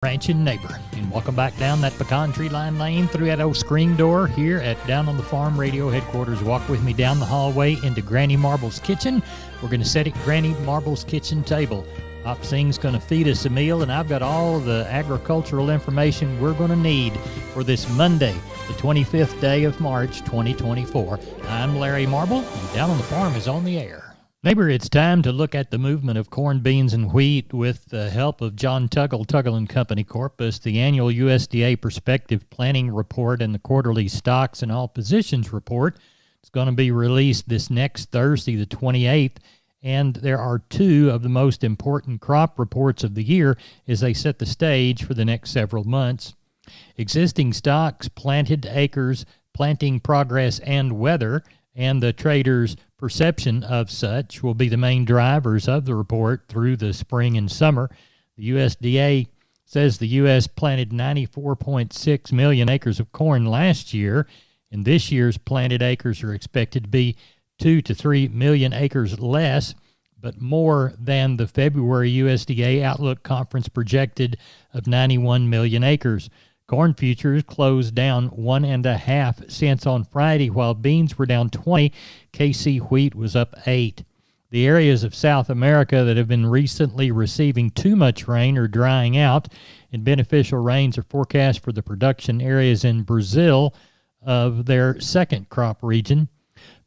Ranching neighbor, and welcome back down that pecan tree line lane through that old screen door here at Down on the Farm Radio headquarters. Walk with me down the hallway into Granny Marble's kitchen. We're going to sit at Granny Marble's kitchen table. Pop Sing's going to feed us a meal, and I've got all the agricultural information we're going to need for this Monday, the 25th day of March, 2024. I'm Larry Marble, and Down on the Farm is on the air. Neighbor, it's time to look at the movement of corn, beans, and wheat with the help of John Tuggle, Tuggle & Company Corpus, the annual USDA Prospective Planning Report, and the quarterly Stocks and All Positions Report. It's going to be released this next Thursday, the 28th, and there are two of the most important crop reports of the year as they set the stage for the next several months. Existing stocks, planted acres, planting progress, and weather, and the traders' perception of such will be the main drivers of the report through the spring and summer. The USDA says the U.S. planted 94.6 million acres of corn last year, and this year's planted acres are expected to be 2 to 3 million acres less, but more than the February USDA Outlook Conference projected of 91 million acres. Corn futures closed down 1.5 cents on Friday, while beans were down 20. KC wheat was up 8. The areas of South America that have been recently receiving too much rain are drying out, and beneficial rains are forecast for the production areas in Brazil of their second crop region.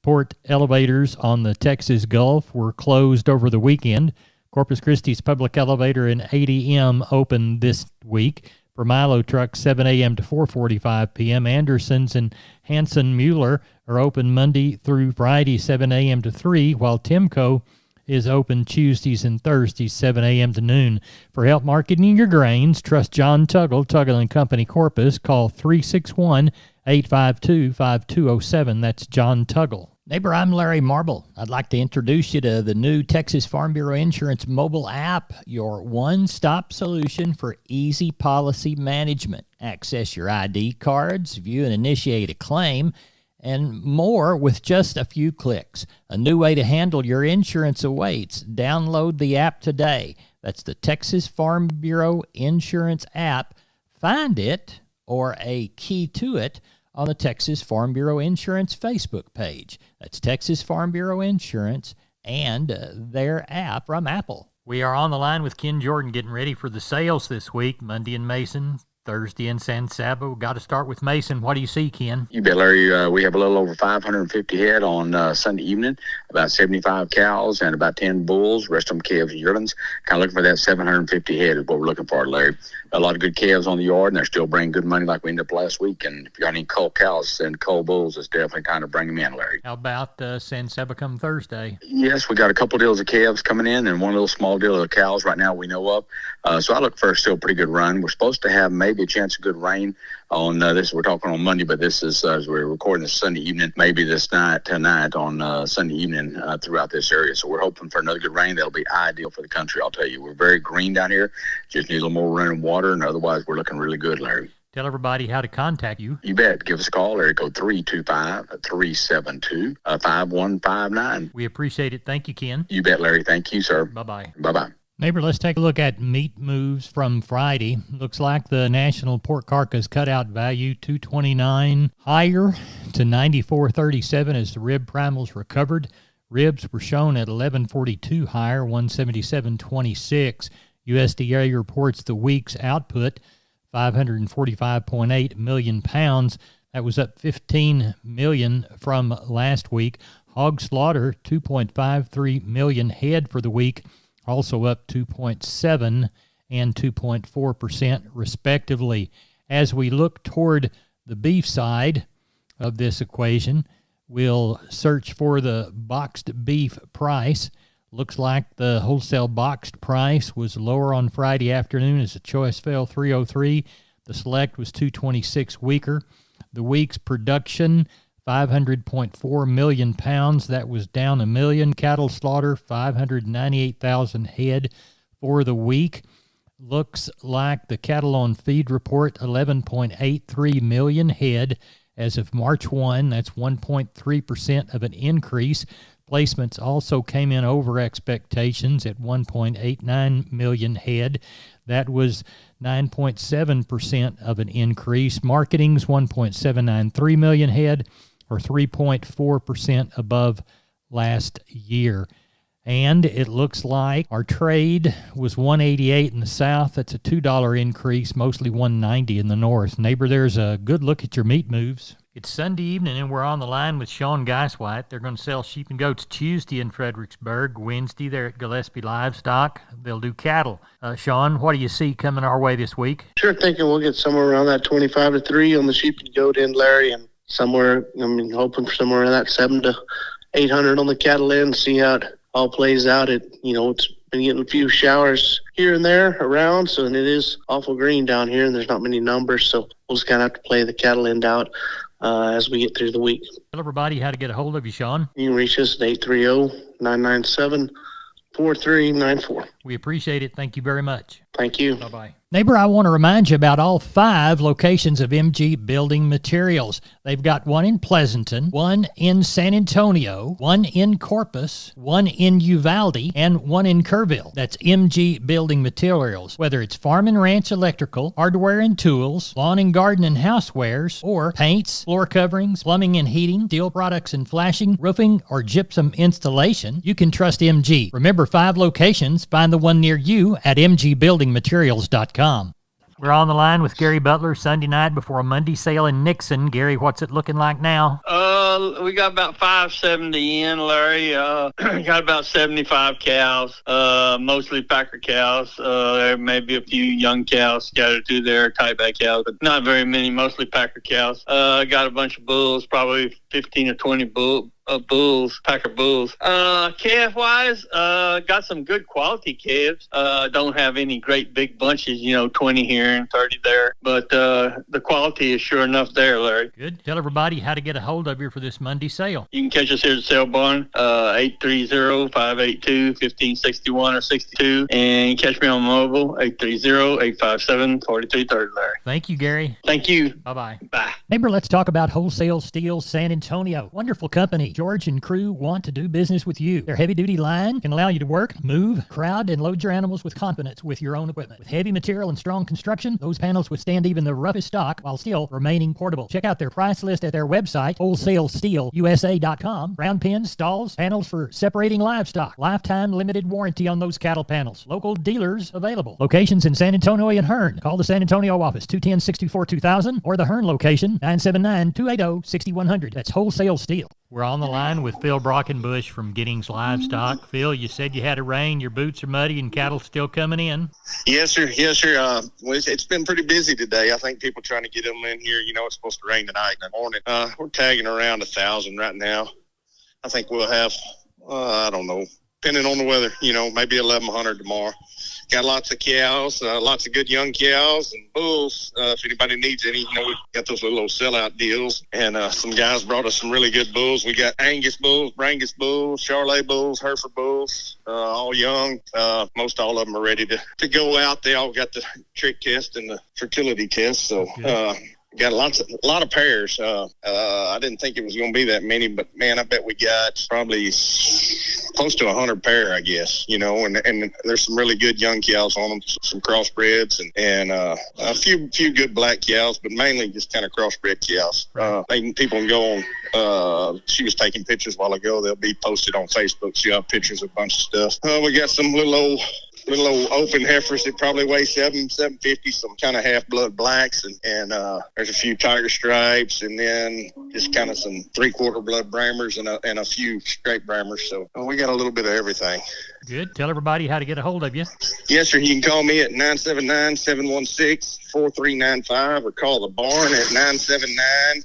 Port elevators on the Texas Gulf were closed over the weekend. Corpus Christi's public elevator in ADM opened this week. For Milo trucks, 7 a.m. to 4:45 p.m. Anderson's and Hanson Mueller are open Monday through Friday, 7 a.m. to 3, while Timco is open Tuesdays and Thursdays, 7 a.m. to noon. For help marketing your grains, trust John Tuggle, Tuggle & Company Corpus. Call 361-852-5207. That's John Tuggle. Neighbor, I'm Larry Marble. I'd like to introduce you to the new Texas Farm Bureau Insurance mobile app, your one-stop solution for easy policy management. Access your ID cards, view and initiate a claim, and more with just a few clicks. A new way to handle your insurance awaits. Download the app today. That's the Texas Farm Bureau Insurance app. Find it, or a key to it, on the Texas Farm Bureau Insurance Facebook page. That's Texas Farm Bureau Insurance and their app from Apple. We are on the line with Ken Jordan getting ready for the sales this week, Monday in Mason, Thursday in San Saba. Got to start with Mason. What do you see, Ken? You bet, Larry. We have a little over 550 head on Sunday evening, about 75 cows and about 10 bulls, rest of them calves and yearlings. Kind of looking for that 750 head is what we're looking for, Larry. A lot of good calves on the yard, and they're still bringing good money like we ended up last week. And if you got any cull cows and cull bulls, it's definitely time to bring them in, Larry. How about San Saba come Thursday? Yes, we got a couple deals of calves coming in and one little small deal of cows right now we know of. So I look for a still pretty good run. We're supposed to have maybe a chance of good rain on this. We're talking on Monday, but this is as we're recording this Sunday evening, maybe this night tonight on Sunday evening throughout this area. So we're hoping for another good rain. That'll be ideal for the country, I'll tell you. We're very green down here. Just need a little more running water, and otherwise we're looking really good, Larry. Tell everybody how to contact you. You bet. Give us a call, area code 325-372-5159. We appreciate it. Thank you, Ken. You bet, Larry. Thank you, sir. Bye-bye. Bye-bye. Neighbor, let's take a look at meat moves from Friday. Looks like the national pork carcass cutout value, $229 higher to $94.37 as the rib primals recovered. Ribs were shown at $11.42 higher, $177.26. USDA reports the week's output, 545.8 million pounds. That was up 15 million from last week. Hog slaughter, 2.53 million head for the week, also up 2.7 and 2.4% respectively. As we look toward the beef side of this equation, we'll search for the boxed beef price. Looks like the wholesale boxed price was lower on Friday afternoon as the choice fell $303. The select was $226 weaker. The week's production, 500.4 million pounds. That was down a million. Cattle slaughter, 598,000 head for the week. Looks like the cattle on feed report, 11.83 million head as of March 1. That's 1.3% of an increase. Placements also came in over expectations at 1.89 million head. That was 9.7% of an increase. Marketing's 1.793 million head, or 3.4% above last year. And it looks like our trade was $188 in the south. That's a $2 increase, mostly $190 in the north. Neighbor, there's a good look at your meat moves. It's Sunday evening, and we're on the line with Sean Geiswhite. They're going to sell sheep and goats Tuesday in Fredericksburg. Wednesday, they're at Gillespie Livestock. They'll do cattle. Sean, what do you see coming our way this week? Sure, thinking we'll get somewhere around that 25 to 3 on the sheep and goat end, Larry, and somewhere, hoping for somewhere around that 7 to 800 on the cattle end. See how it all plays out. It's been getting a few showers here and there around, so and it is awful green down here, and there's not many numbers, so we'll just kind of have to play the cattle end out as we get through the week. Tell everybody how to get a hold of you, Sean. You can reach us at 830-997-4394. We appreciate it. Thank you very much. Thank you. Bye-bye. Neighbor, I want to remind you about all 5 locations of MG Building Materials. They've got one in Pleasanton, one in San Antonio, one in Corpus, one in Uvalde, and one in Kerrville. That's MG Building Materials. Whether it's farm and ranch electrical, hardware and tools, lawn and garden and housewares, or paints, floor coverings, plumbing and heating, steel products and flashing, roofing, or gypsum installation, you can trust MG. Remember, 5 locations. Find the one near you at mgbuildingmaterials.com. We're on the line with Gary Butler Sunday night before a Monday sale in Nixon. Gary, what's it looking like now? We got about 570 in, Larry. Got about 75 cows, mostly packer cows. There may be a few young cows scattered through there, tie-back cows, but not very many, mostly packer cows. Got a bunch of bulls, probably 15 or 20 bulls, packer bulls. Calf wise, got some good quality calves. Don't have any great big bunches, 20 here and 30 there, but the quality is sure enough there, Larry. Good. Tell everybody how to get a hold of you for this Monday sale. You can catch us here at the sale barn, 830-582-1561 or 62, and catch me on mobile, 830-857-4330, Larry. Thank you, Gary. Thank you. Bye-bye. Bye. Neighbor, let's talk about Wholesale Steel San Antonio. Wonderful company. George and crew want to do business with you. Their heavy-duty line can allow you to work, move, crowd, and load your animals with confidence with your own equipment. With heavy material and strong construction, those panels withstand even the roughest stock while still remaining portable. Check out their price list at their website, wholesalesteelusa.com. Round pins, stalls, panels for separating livestock. Lifetime limited warranty on those cattle panels. Local dealers available. Locations in San Antonio and Hearn. Call the San Antonio office, 210-624-2000, or the Hearn location, 979-280-6100. That's Wholesale Steel. We're on the line with Phil Brockenbush from Giddings Livestock. Phil, you said you had a rain, your boots are muddy, and cattle still coming in. Yes, sir. Yes, sir. It's been pretty busy today. I think people trying to get them in here. It's supposed to rain tonight and in the morning. We're tagging around 1,000 right now. I think we'll have, I don't know, depending on the weather, maybe 1,100 tomorrow. Got lots of cows, lots of good young cows and bulls. If anybody needs any, we've got those little sellout deals. And some guys brought us some really good bulls. We got Angus bulls, Brangus bulls, Charolais bulls, Hereford bulls, all young. Most all of them are ready to go out. They all got the trick test and the fertility test. So got a lot of pairs. I didn't think it was going to be that many, but man, I bet we got probably close to 100 pair, I guess, and there's some really good young cows on them, some crossbreds and a few good black cows, but mainly just kind of crossbred cows. People can go on, she was taking pictures a while ago. They'll be posted on Facebook. She'll have pictures of a bunch of stuff. We got some little old open heifers that probably weigh 750, some kind of half-blood blacks, and there's a few tiger stripes, and then just kind of some three-quarter blood Brammers and a few straight Brammers. So we got a little bit of everything. Good. Tell everybody how to get a hold of you. Yes, sir. You can call me at 979-716-4395 or call the barn at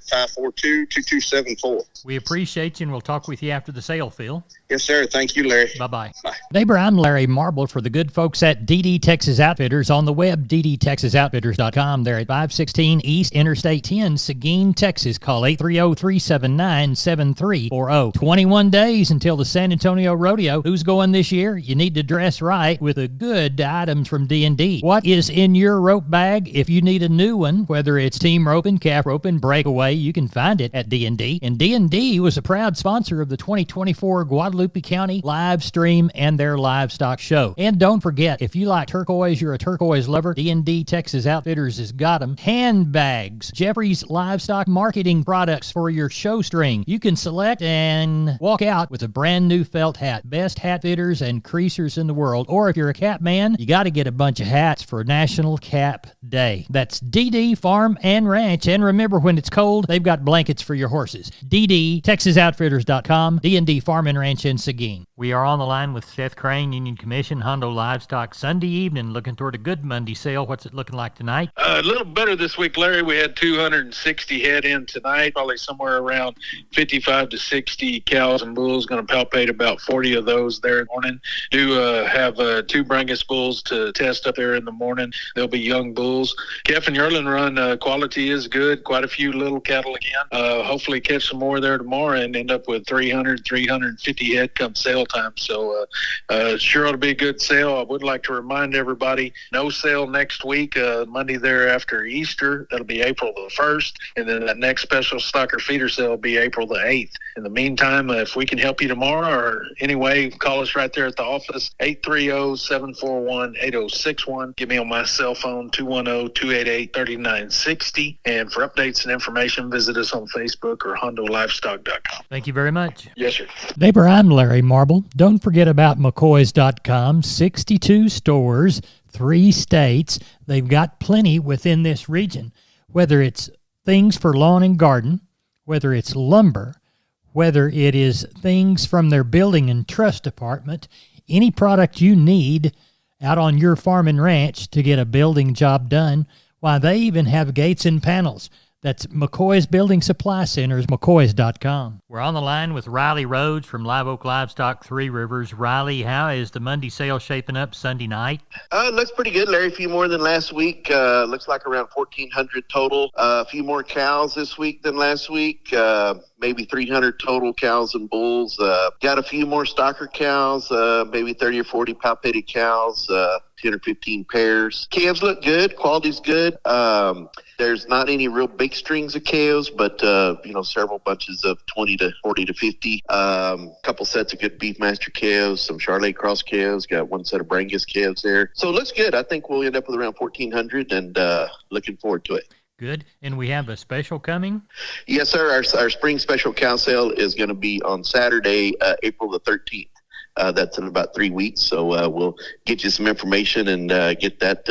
979-542-2274. We appreciate you, and we'll talk with you after the sale, Phil. Yes, sir. Thank you, Larry. Bye-bye. Bye. Neighbor, I'm Larry Marble for the good folks at DD Texas Outfitters. On the web, ddtexasoutfitters.com. They're at 516 East Interstate 10, Seguin, Texas. Call 830-379-7340. 21 days until the San Antonio Rodeo. Who's going this year? year, you need to dress right with the good items from D&D. What is in your rope bag? If you need a new one, whether it's team roping, calf roping, breakaway, you can find it at D&D. And D&D was a proud sponsor of the 2024 Guadalupe County live stream and their livestock show. And don't forget, if you like turquoise, you're a turquoise lover, D&D Texas Outfitters has got them. Handbags, Jeffrey's Livestock Marketing products for your show string. You can select and walk out with a brand new felt hat. Best hat fitters and creasers in the world. Or if you're a cap man, you got to get a bunch of hats for National Cap Day. That's DD Farm and Ranch. And remember, when it's cold, they've got blankets for your horses. DD, TexasOutfitters.com, D&D Farm and Ranch in Seguin. We are on the line with Seth Crane, Union Commission, Hondo Livestock. Sunday evening, looking toward a good Monday sale. What's it looking like tonight? A little better this week, Larry. We had 260 head in tonight, probably somewhere around 55 to 60 cows and bulls. Going to palpate about 40 of those there in the morning. Do have 2 Brangus bulls to test up there in the morning. They'll be young bulls. Calf and yearling run quality is good. Quite a few little cattle again. Hopefully catch some more there tomorrow and end up with 350 head come sale time. So sure ought to be a good sale. I would like to remind everybody, no sale next week, Monday there after Easter. That'll be April the 1st. And then that next special stocker feeder sale will be April the 8th. In the meantime, if we can help you tomorrow or anyway, call us right there at the office, 830-741-8061. Give me on my cell phone, 210-288-3960. And for updates and information, visit us on Facebook or HondoLivestock.com. Thank you very much. Yes, sir. Neighbor, I'm Larry Marble. Don't forget about McCoys.com. 62 stores, 3 states. They've got plenty within this region. Whether it's things for lawn and garden, whether it's lumber, whether it is things from their building and trust department, any product you need out on your farm and ranch to get a building job done, why, they even have gates and panels. That's McCoy's Building Supply Centers, McCoys.com. We're on the line with Riley Rhodes from Live Oak Livestock, Three Rivers. Riley, how is the Monday sale shaping up Sunday night? Looks pretty good, Larry. A few more than last week. Looks like around 1,400 total. A few more cows this week than last week. Maybe 300 total cows and bulls. Got a few more stocker cows, maybe 30 or 40 palpated cows, 10 or 15 pairs. Calves look good. Quality's good. There's not any real big strings of calves, but, several bunches of 20 to 40 to 50. Couple sets of good Beefmaster calves, some Charolais Cross calves. Got 1 set of Brangus calves there. So it looks good. I think we'll end up with around 1,400 and looking forward to it. Good. And we have a special coming? Yes, sir. Our spring special cow sale is going to be on Saturday, April the 13th. That's in about 3 weeks. So we'll get you some information and get that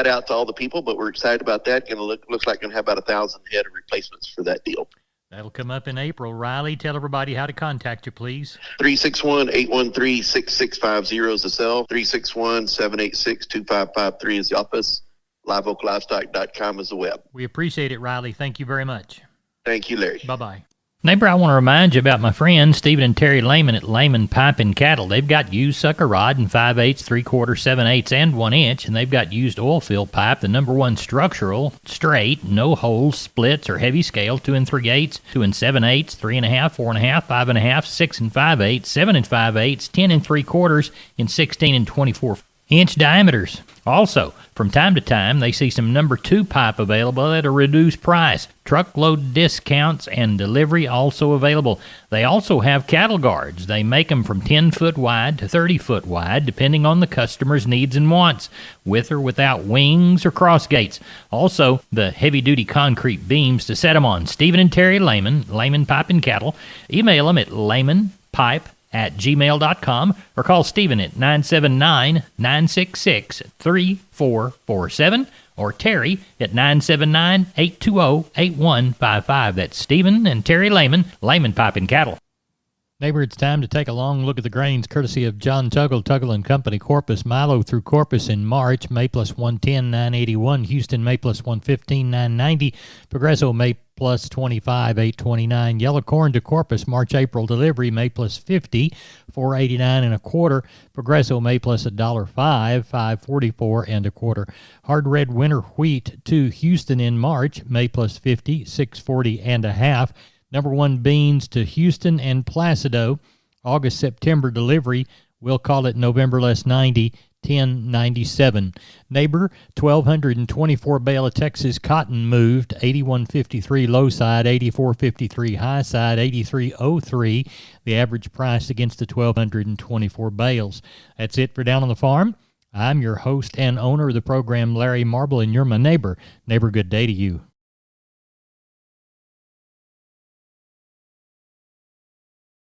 out to all the people. But we're excited about that. Looks like going to have about 1,000 head of replacements for that deal. That'll come up in April. Riley, tell everybody how to contact you, please. 361-813-6650 is the cell. 361-786-2553 is the office. LiveOakLivestock.com is the web. We appreciate it, Riley. Thank you very much. Thank you, Larry. Bye-bye. Neighbor, I want to remind you about my friends Stephen and Terry Lehman at Lehman Pipe and Cattle. They've got used sucker rod in 5/8, 3/4, 7/8, and 1 inch, and they've got used oil field pipe, the #1 structural, straight, no holes, splits, or heavy scale, 2 3/8, 2 7/8, 3.5, 4.5, 5.5, 6 5/8, 7 5/8, 10 3/4, and 16 and 24-inch diameters. Also, from time to time, they see some #2 pipe available at a reduced price. Truckload discounts and delivery also available. They also have cattle guards. They make them from 10 foot wide to 30 foot wide, depending on the customer's needs and wants, with or without wings or cross gates. Also, the heavy-duty concrete beams to set them on. Stephen and Terry Lehman, Lehman Pipe and Cattle. Email them at lehmanpipe@gmail.com or call Stephen at 979-966-3447 or Terry at 979-820-8155. That's Stephen and Terry Lehman, Lehman Pipe and Cattle. Neighbor, it's time to take a long look at the grains courtesy of John Tuggle & Company. Corpus Milo through Corpus in March, May plus 110, 981. Houston, May plus 115, 990. Progresso, May plus 25, 829. Yellow corn to Corpus, March, April delivery, May plus 50, 489 and a quarter. Progresso, May plus $1.05, 544 and a quarter. Hard red winter wheat to Houston in March, May plus 50, 640 and a half. #1 beans to Houston and Placido, August-September delivery, We'll call it November less 90, 1097. Neighbor, 1,224 bale of Texas cotton moved, 81.53 low side, 84.53 high side, 83.03 the average price against the 1,224 bales. That's it for Down on the Farm. I'm your host and owner of the program, Larry Marble, and you're my neighbor. Neighbor, good day to you.